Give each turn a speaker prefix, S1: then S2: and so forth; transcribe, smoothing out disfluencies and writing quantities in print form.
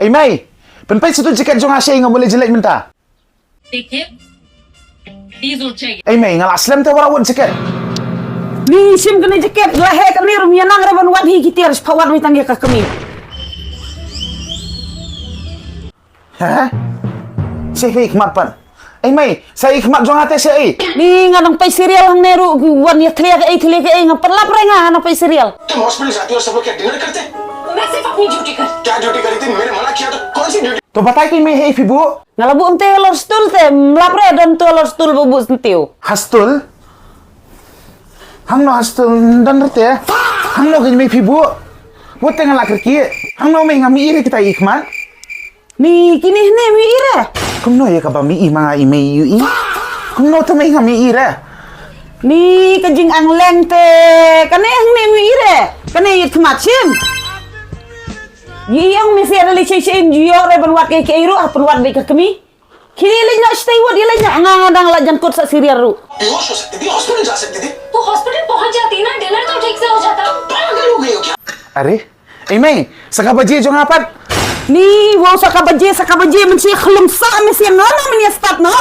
S1: Ay, May! Penpai situ jaket jong asyay nga mulai jelek minta.
S2: देखिए प्लीज उठ जाइए
S1: Ay, May, nga aslam te warawon jaket.
S3: Ni sim kena jaket lahe kami rumia nang reban wat hi kitir pawat mi tangge ka kami.
S1: Ha? Si hikmat pan. Ay, May, sa hikmat jong ate siya eh.
S3: Ni ngadang pai serial hang neru wan ya thlia ka nga perlap re nga hang pai serial.
S4: तुम हॉस्पिटल जाती हो और सब लोग क्या डिनर करते?
S2: मैं सिर्फ अपनी ड्यूटी कर
S4: क्या ड्यूटी करी थी? मैंने मना किया तो कौन सी duty?
S1: To batay kay May hey, Fibu.
S3: Ngalabu ente lor stul te mlap re dan tu lor stul bubus ntiu.
S1: Hastul? Hang no hastul dan rete. Hang no kay May Fibu. Buat nga lakar ki. Hang no May nga mi ire kita hikmat.
S3: Ni kini ne mi ire.
S1: Kung no ya ka ba mi mga imay yu i? Kung no to May nga mi ire.
S3: Ni kajing ang leng te kane hang ne mi ire. Kane yit kmat sim. Yang mesti ada leceh jiyo reban wat ke iru apa wat ke kami. Kini lenya stay wat dia lenya ngadang la jan kot sa serial ru.
S4: बेहोश हो सकती थी, हॉस्पिटल जा सकती थी।
S2: तो हॉस्पिटल पहुंच जाती ना डिनर तो ठीक से हो जाता
S4: पागल हो गई हो क्या?
S1: Are? Ay, May, saka ba jong apat?
S3: Ni wo saka baje mensi khlum sa mesi ngono men ya start no.